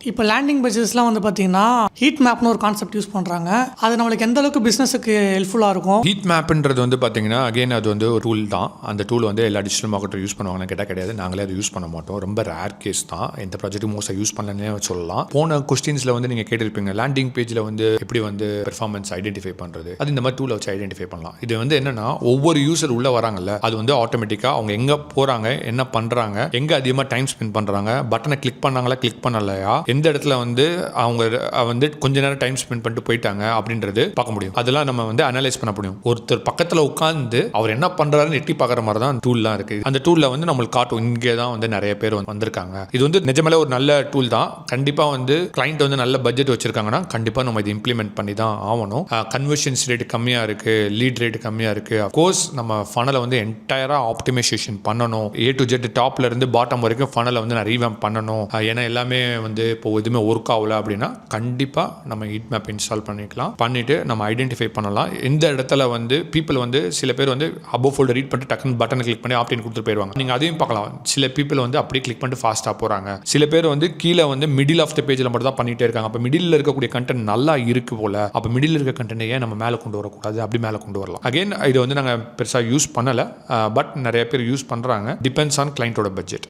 இப்போ லேண்டிங் பேஜஸ்லாம் வந்து பார்த்தீங்கன்னா ஹீட் மேப்னு ஒரு கான்செப்ட் யூஸ் பண்ணுறாங்க. அது நம்மளுக்கு எந்த அளவுக்கு பிஸ்னஸுக்கு ஹெல்ப்ஃபுல்லாக இருக்கும்? ஹீட் மேப்ன்றது வந்து பார்த்தீங்கன்னா அகைன் அது வந்து ஒரு டூல் தான். அந்த டூல் வந்து எல்லா டிஜிட்டல் மார்க்கெட்டரும் யூஸ் பண்ணுவாங்கன்னு கேட்டால் கிடையாது. நாங்களே அதை யூஸ் பண்ண மாட்டோம். ரொம்ப ரேர் கேஸ் தான். எந்த ப்ராஜெக்ட்டும் மோஸ்ட்டாக யூஸ் பண்ணலன்னே சொல்லலாம். போன கொஸ்டின்ஸில் வந்து நீங்கள் கேட்டிருப்பீங்க லேண்டிங் பேஜில் வந்து எப்படி வந்து பெர்ஃபார்மன்ஸ் ஐடென்டிஃபை பண்ணுறது, அது இந்த மாதிரி டூலை வச்சு ஐடென்டிஃபை பண்ணலாம். இது வந்து என்னன்னா ஒவ்வொரு யூசர் உள்ளே வராங்கல்ல, அது வந்து ஆட்டோமேட்டிக்காக அவங்க எங்கே போகிறாங்க, என்ன பண்ணுறாங்க, எங்கே அதிகமாக டைம் ஸ்பெண்ட் பண்ணுறாங்க, பட்டனை கிளிக் பண்ணாங்களா கிளிக் பண்ணலையா, எந்த இடத்துல வந்து அவங்க வந்து கொஞ்ச நேரம் டைம் ஸ்பெண்ட் பண்ணிட்டு போயிட்டாங்க அப்படின்றது பார்க்க முடியும். அதெல்லாம் நம்ம வந்து அனலைஸ் பண்ண முடியும். ஒருத்தர் பக்கத்தில் உட்காந்து அவர் என்ன பண்றாருன்னு எட்டி பார்க்குற மாதிரி தான் டூல்லாம் இருக்கு. அந்த டூல்ல வந்து நம்மளுக்கு காட்டும் இங்கே தான் வந்து நிறைய பேர் வந்திருக்காங்க. இது வந்து நிஜமாலே ஒரு நல்ல டூல் தான். கண்டிப்பாக வந்து கிளைண்ட் வந்து நல்ல பட்ஜெட் வச்சிருக்காங்கன்னா கண்டிப்பாக நம்ம இது இம்ப்ளிமெண்ட் பண்ணி தான் ஆகணும். கன்வர்ஷன்ஸ் ரேட் கம்மியாக இருக்கு, லீட் ரேட் கம்மியாக இருக்கு. அஃப்கோர்ஸ் நம்ம ஃபனலை வந்து என்டையராக ஆப்டிமைசேஷன் பண்ணணும். A to Z டாப்ல இருந்து பாட்டம் வரைக்கும் ஃபனலை வந்து நான் ரீவேம்ப் பண்ணணும். ஏன்னா எல்லாமே வந்து இப்போ எதுவுமே ஒர்க் ஆகல அப்படின்னா கண்டிப்பாக நம்ம ஹீட் மேப் இன்ஸ்டால் பண்ணிட்டு நம்ம ஐடென்டிஃபை பண்ணலாம். எந்த இடத்துல வந்து பீப்புள் வந்து சில பேர் வந்து அபோவ் ஃபோல்டர் ரீட் பண்ணிட்டு டக்குன்னு பட்டனை கிளிக் பண்ணி ஆப்டின் கொடுத்துட்டு போயிடுவாங்க. நீங்கள் அதையும் பார்க்கலாம். சில பீப்புள் வந்து அப்படியே கிளிக் பண்ணிட்டு ஃபாஸ்ட்டாக போகிறாங்க. சில பேர் வந்து கீழே வந்து மிடில் ஆஃப் த பேஜில் மட்டும் தான் பண்ணிகிட்டே இருக்காங்க. அப்போ மிடில் இருக்கக்கூடிய கண்டென்ட் நல்லா இருக்கு போல, அப்போ மிடில் இருக்க கண்டென்ட் ஏன் நம்ம மேலே கொண்டு வரக்கூடாது, அப்படி மேலே கொண்டு வரலாம். அகைன் இது வந்து நாங்கள் பெருசாக யூஸ் பண்ணலை, பட் நிறைய பேர் யூஸ் பண்ணுறாங்க. டிபெண்ட்ஸ் ஆன் கிளைண்ட்டோட பட்ஜெட்.